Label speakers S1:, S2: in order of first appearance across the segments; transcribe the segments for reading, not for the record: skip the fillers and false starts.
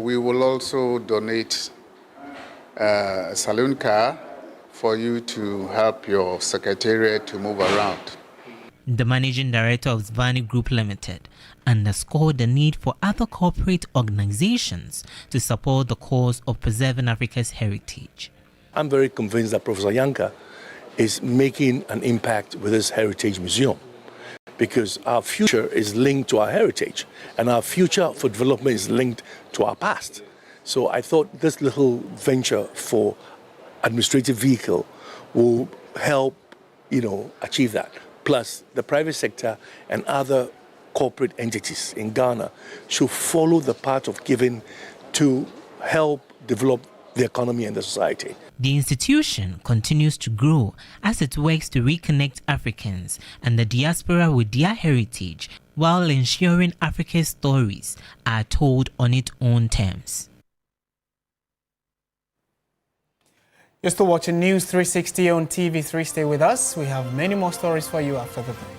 S1: we will also donate a saloon car for you to help your secretariat to move around.
S2: The managing director of Zvani Group Limited underscored the need for other corporate organizations to support the cause of preserving Africa's heritage.
S3: I'm very convinced that Professor Yanka is making an impact with this heritage museum, because our future is linked to our heritage and our future for development is linked to our past. So I thought this little venture for administrative vehicle will help, achieve that. Plus, the private sector and other corporate entities in Ghana should follow the path of giving to help develop the economy and the society.
S2: The institution continues to grow as it works to reconnect Africans and the diaspora with their heritage while ensuring Africa's stories are told on its own terms.
S4: You're still watching News 360 on TV3. Stay with us. We have many more stories for you after the break.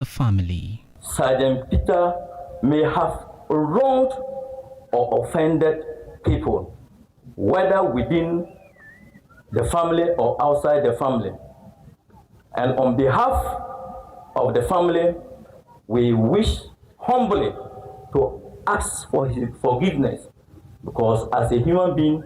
S2: Family.
S5: Sergeant Peter may have wronged or offended people, whether within the family or outside the family. And on behalf of the family, we wish humbly to ask for his forgiveness, because as a human being,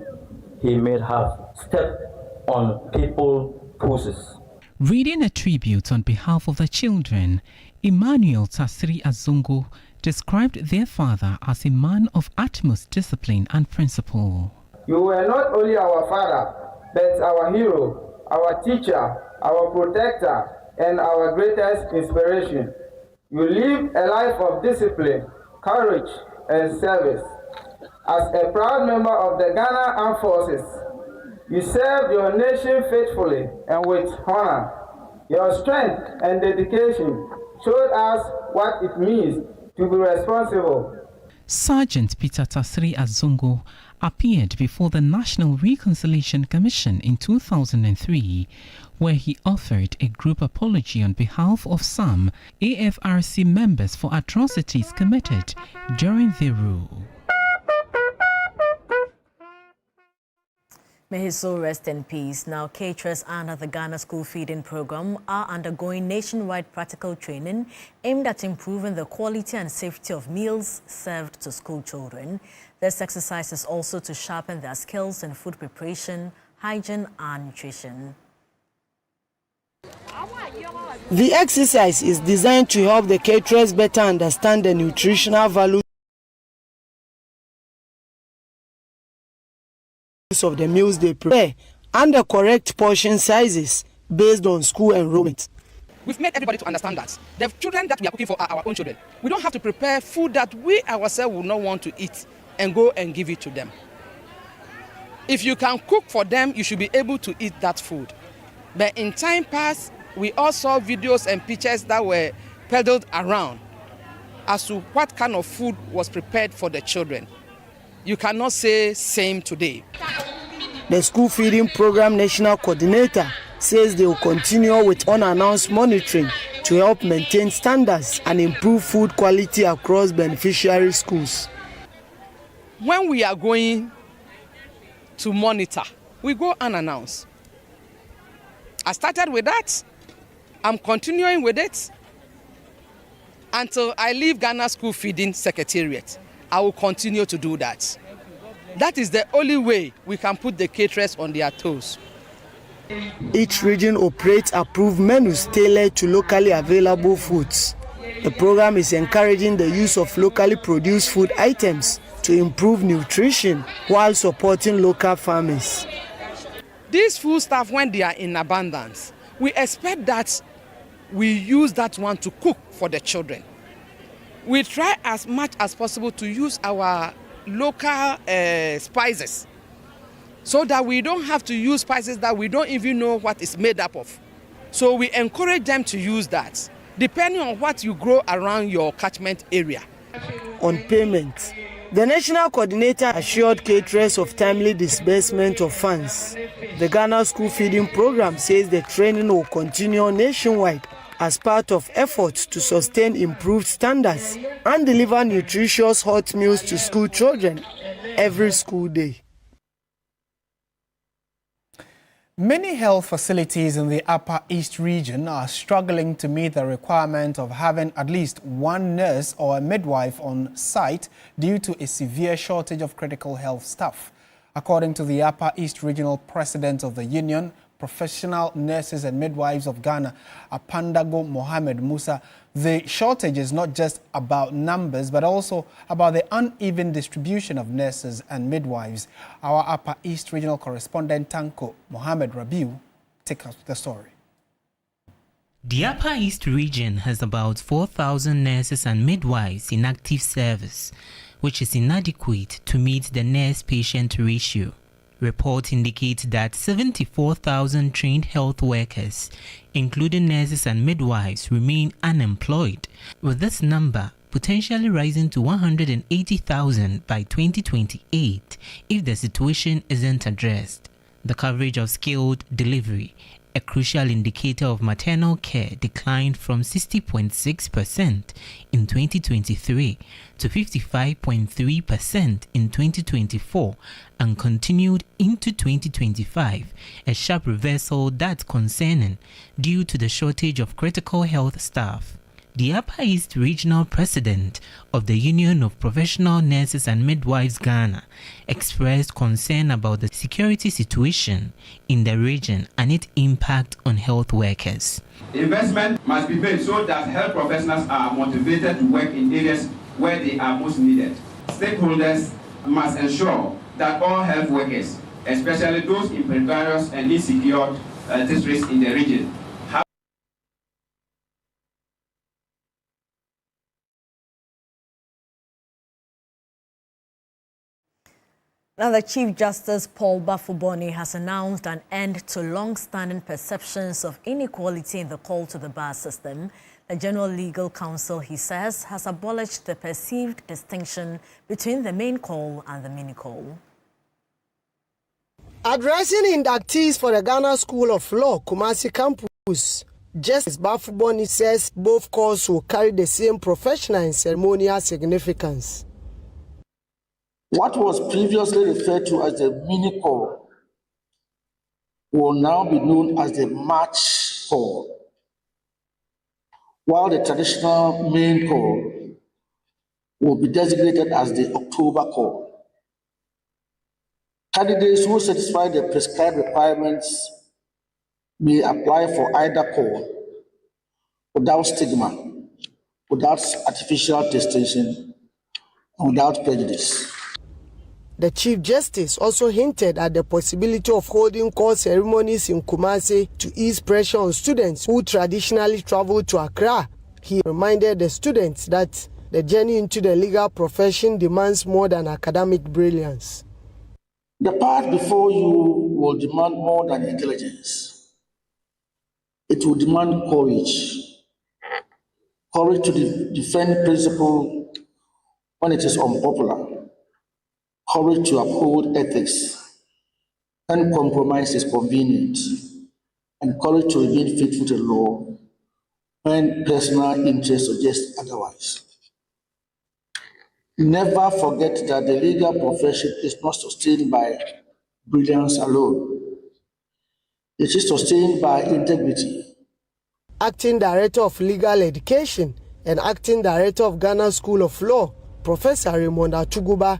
S5: he may have stepped on people's toes.
S6: Reading a tribute on behalf of the children, Emmanuel Tasri Azungu described their father as a man of utmost discipline and principle.
S7: You were not only our father, but our hero, our teacher, our protector, and our greatest inspiration. You live a life of discipline, courage, and service. As a proud member of the Ghana Armed Forces, you served your nation faithfully and with honor. Your strength and dedication showed us what it means to be responsible.
S6: Sergeant Peter Tasri Azongo appeared before the National Reconciliation Commission in 2003, where he offered a group apology on behalf of some AFRC members for atrocities committed during their rule.
S8: May his soul rest in peace. Now, caterers under the Ghana School Feeding Program are undergoing nationwide practical training aimed at improving the quality and safety of meals served to school children. This exercise is also to sharpen their skills in food preparation, hygiene, and nutrition.
S9: The exercise is designed to help the caterers better understand the nutritional value of the meals they prepare and the correct portion sizes based on school enrollment.
S10: We've made everybody to understand that the children that we are cooking for are our own children. We don't have to prepare food that we ourselves will not want to eat and go and give it to them. If you can cook for them, you should be able to eat that food. But in time past, we all saw videos and pictures that were peddled around as to what kind of food was prepared for the children. You cannot say same today.
S9: The School Feeding Program National Coordinator says they will continue with unannounced monitoring to help maintain standards and improve food quality across beneficiary schools.
S10: When we are going to monitor, we go unannounced. I started with that. I'm continuing with it until I leave Ghana School Feeding Secretariat. I will continue to do that. That is the only way we can put the caterers on their toes.
S9: Each region operates approved menus tailored to locally available foods. The program is encouraging the use of locally produced food items to improve nutrition while supporting local farmers.
S10: These food stuff, when they are in abundance, we expect that we use that one to cook for the children. We try as much as possible to use our local spices so that we don't have to use spices that we don't even know what is made up of. So we encourage them to use that, depending on what you grow around your catchment area.
S9: On payment, the National Coordinator assured caterers of timely disbursement of funds. The Ghana School Feeding Program says the training will continue nationwide as part of efforts to sustain improved standards and deliver nutritious hot meals to school children every school day.
S4: Many health facilities in the Upper East region are struggling to meet the requirement of having at least one nurse or a midwife on site due to a severe shortage of critical health staff. According to the Upper East Regional President of the Union, Professional Nurses and Midwives of Ghana, Apandago Mohamed Musa, the shortage is not just about numbers, but also about the uneven distribution of nurses and midwives. Our Upper East Regional Correspondent Tanko Mohamed Rabiu takes us the story.
S2: The Upper East region has about 4,000 nurses and midwives in active service, which is inadequate to meet the nurse-patient ratio. Reports indicate that 74,000 trained health workers, including nurses and midwives, remain unemployed, with this number potentially rising to 180,000 by 2028 if the situation isn't addressed. The coverage of skilled delivery, a crucial indicator of maternal care, declined from 60.6% in 2023 to 55.3% in 2024 and continued into 2025, a sharp reversal that's concerning due to the shortage of critical health staff. The Upper East Regional President of the Union of Professional Nurses and Midwives Ghana expressed concern about the security situation in the region and its impact on health workers.
S11: Investment must be made so that health professionals are motivated to work in areas where they are most needed. Stakeholders must ensure that all health workers, especially those in precarious and insecure districts in the region,
S8: Now, the Chief Justice Paul Bafuboni has announced an end to long-standing perceptions of inequality in the call to the bar system. The General Legal Council, he says, has abolished the perceived distinction between the main call and the mini call.
S9: Addressing inductees for the Ghana School of Law, Kumasi campus, Justice Bafuboni says both calls will carry the same professional and ceremonial significance.
S12: What was previously referred to as the mini call will now be known as the March call, while the traditional main call will be designated as the October call. Candidates who satisfy the prescribed requirements may apply for either call without stigma, without artificial distinction, and without prejudice.
S9: The Chief Justice also hinted at the possibility of holding call ceremonies in Kumasi to ease pressure on students who traditionally travel to Accra. He reminded the students that the journey into the legal profession demands more than academic brilliance.
S12: The path before you will demand more than intelligence. It will demand courage. Courage to defend principle when it is unpopular. Courage to uphold ethics when compromise is convenient. And courage to remain faithful to the law when personal interests suggest otherwise. Never forget that the legal profession is not sustained by brilliance alone. It is sustained by integrity.
S9: Acting Director of Legal Education and Acting Director of Ghana School of Law, Professor Raymond Atuguba,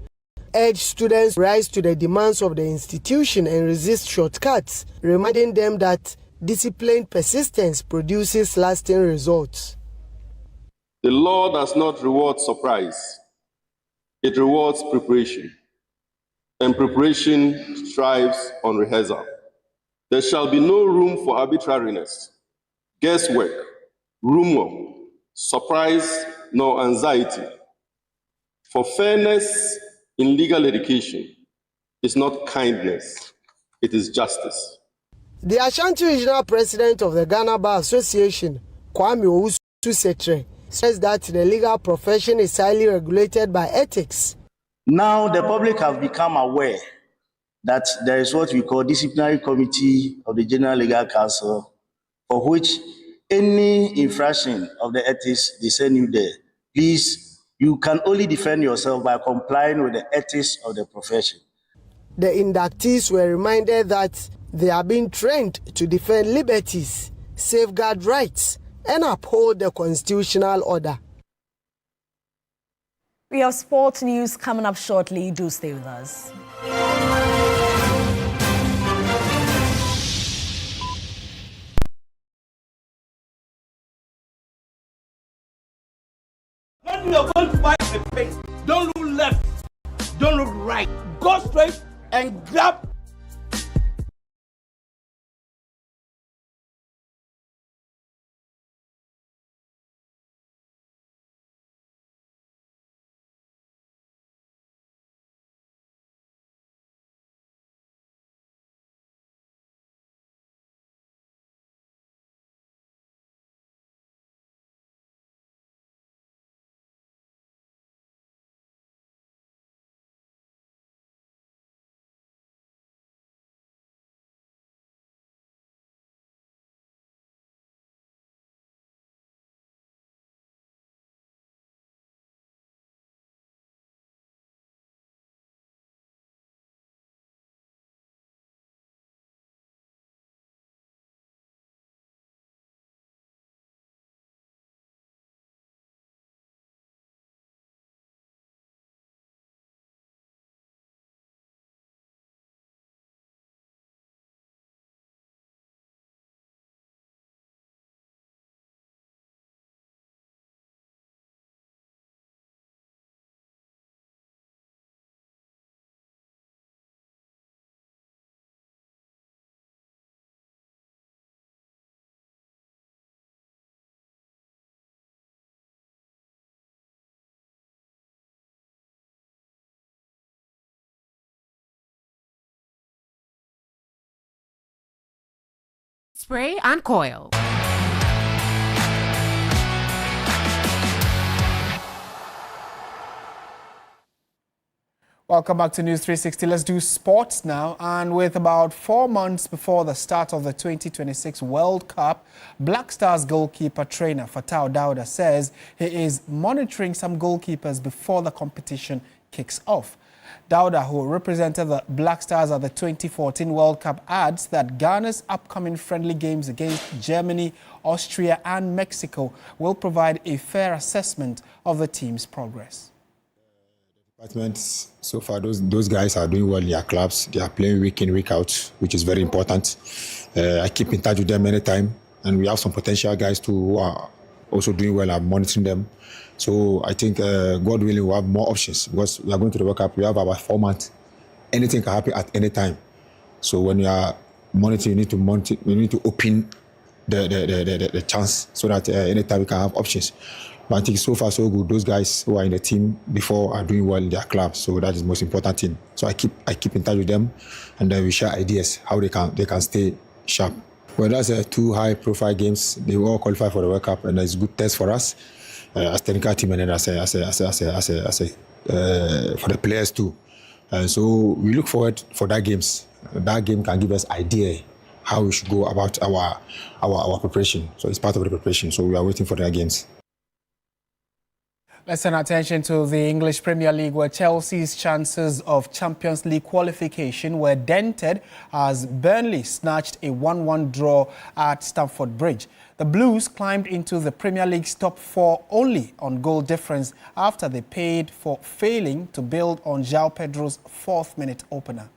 S9: urged students to rise to the demands of the institution and resist shortcuts, reminding them that disciplined persistence produces lasting results.
S13: The law does not reward surprise. It rewards preparation, and preparation thrives on rehearsal. There shall be no room for arbitrariness, guesswork, rumor, surprise, nor anxiety. For fairness in legal education is not kindness, it is justice.
S9: The Ashanti Regional President of the Ghana Bar Association, Kwame Owusu-Setre, says that the legal profession is highly regulated by ethics.
S14: Now the public have become aware that there is what we call disciplinary committee of the General Legal Council, for which any infraction of the ethics, they send you there. Please, you can only defend yourself by complying with the ethics of the profession.
S9: The inductees were reminded that they are being trained to defend liberties, safeguard rights, and uphold the constitutional order.
S8: We have sports news coming up shortly. Do stay with us.
S15: When you are going to buy a pen, don't look left, don't look right. Go straight and grab
S16: Spray and coil.
S4: Welcome back to News 360. Let's do sports now. And with about 4 months before the start of the 2026 World Cup, Black Stars goalkeeper trainer Fatau Dauda says he is monitoring some goalkeepers before the competition kicks off. Dauda, who represented the Black Stars at the 2014 World Cup, adds that Ghana's upcoming friendly games against Germany, Austria and Mexico will provide a fair assessment of the team's progress.
S17: Departments, so far, those guys are doing well in their clubs. They are playing week in, week out, which is very important. I keep in touch with them anytime, and we have some potential guys too who are also doing well. I'm monitoring them. So I think, God willing, we'll have more options because we are going to the World Cup. We have about 4 months. Anything can happen at any time. So when you are monitoring, you need to open the chance so that anytime we can have options. But I think so far so good. Those guys who are in the team before are doing well in their clubs, so that is the most important thing. So I keep in touch with them, and then we share ideas how they can stay sharp. Well, that's 2 high-profile games. They will all qualify for the World Cup, and it's a good test for us as technical team and then as for the players too. So we look forward for that games. That game can give us idea how we should go about our preparation. So it's part of the preparation. So we are waiting for their games.
S4: Let's turn attention to the English Premier League, where Chelsea's chances of Champions League qualification were dented as Burnley snatched a 1-1 draw at Stamford Bridge. The Blues climbed into the Premier League's top 4 only on goal difference after they paid for failing to build on João Pedro's 4th-minute opener.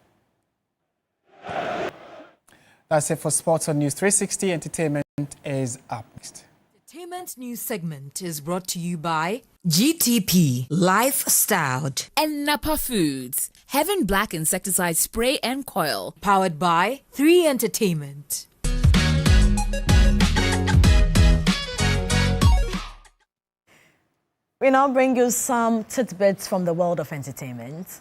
S4: That's it for sports on News 360. Entertainment is up next.
S18: Entertainment news segment is brought to you by GTP Lifestyle
S16: and Napa Foods.
S18: Heaven Black Insecticide Spray and Coil, powered by 3 Entertainment.
S8: We now bring you some tidbits from the world of entertainment.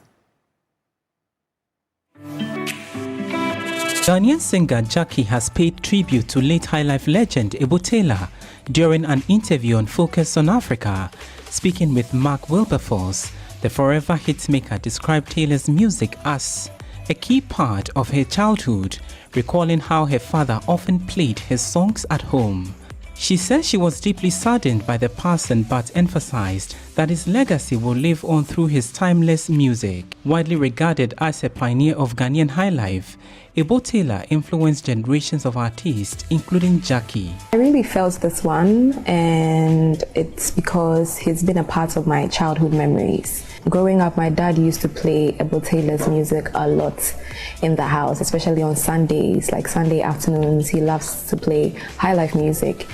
S6: Ghanaian singer Jackie has paid tribute to late highlife legend Ebo Taylor during an interview on Focus on Africa. Speaking with Mark Wilberforce, the forever hitmaker described Taylor's music as a key part of her childhood, recalling how her father often played his songs at home. She said she was deeply saddened by the passing but emphasized that his legacy will live on through his timeless music. Widely regarded as a pioneer of Ghanaian highlife, Ebo Taylor influenced generations of artists, including Jackie.
S19: I really felt this one, and it's because he's been a part of my childhood memories. Growing up, my dad used to play Ebo Taylor's music a lot in the house, especially on Sundays, like Sunday afternoons. He loves to play highlife music.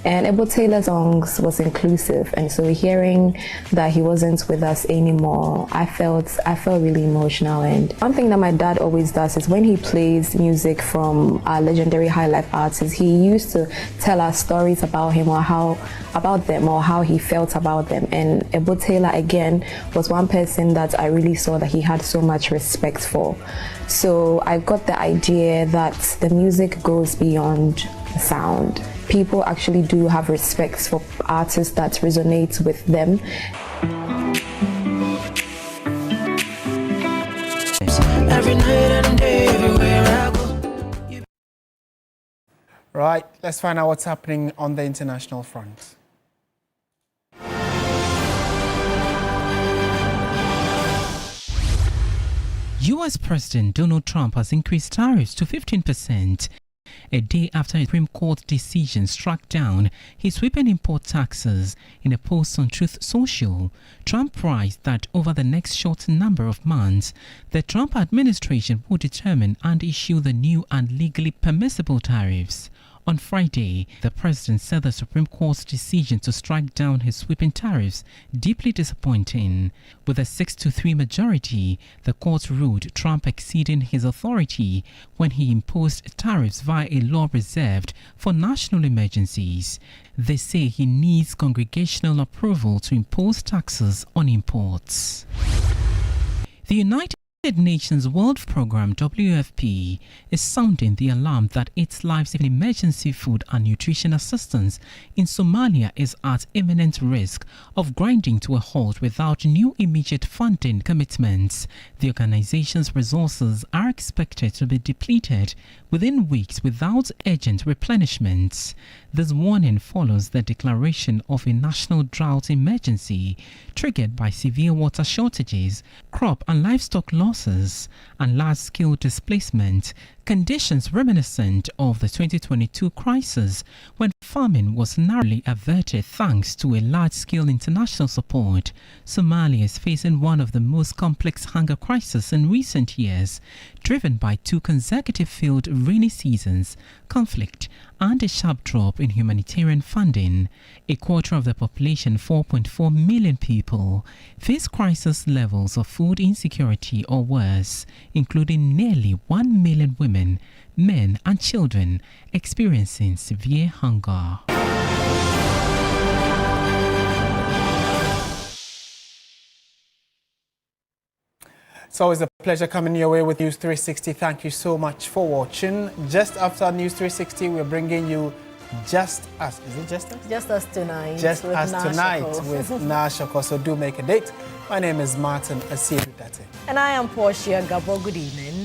S19: And Ebo Taylor's songs was inclusive, and so hearing that he wasn't with us anymore, I felt really emotional. And one thing that my dad always does is when he plays music from our legendary highlife artists, he used to tell us stories about him or how he felt about them. And Ebo Taylor again was one person that I really saw that he had so much respect for. So I got the idea that the music goes beyond the sound. People actually do have respect for artists that resonate with them.
S4: Every night and day, everywhere I go. Right, let's find out what's happening on the international front.
S6: US President Donald Trump has increased tariffs to 15%. A day after a Supreme Court decision struck down his sweeping import taxes. In a post on Truth Social, Trump priced that over the next short number of months, the Trump administration will determine and issue the new and legally permissible tariffs. On Friday, the president said the Supreme Court's decision to strike down his sweeping tariffs deeply disappointing. With a 6-3 majority, the court ruled Trump exceeding his authority when he imposed tariffs via a law reserved for national emergencies. They say he needs congregational approval to impose taxes on imports. The United United Nations World Programme WFP is sounding the alarm that its life-saving emergency food and nutrition assistance in Somalia is at imminent risk of grinding to a halt without new immediate funding commitments. The organization's resources are expected to be depleted within weeks without urgent replenishments. This warning follows the declaration of a national drought emergency triggered by severe water shortages, crop and livestock losses, and large-scale displacement, conditions reminiscent of the 2022 crisis when famine was narrowly averted thanks to a large-scale international support. Somalia is facing one of the most complex hunger crises in recent years, driven by 2 consecutive failed rainy seasons, conflict, and a sharp drop in humanitarian funding. A quarter of the population, 4.4 million people, face crisis levels of food insecurity or worse, including nearly 1 million women, men and children experiencing severe hunger.
S4: It's always a pleasure coming your way with News 360. Thank you so much for watching. Just after News 360, we're bringing you Just Us. Is it Just Us?
S8: Just Us Tonight.
S4: Just Us Tonight with Nashoko. So do make a date. My name is Martin Asiedu Date.
S8: And I am Portia Gabo. Good evening.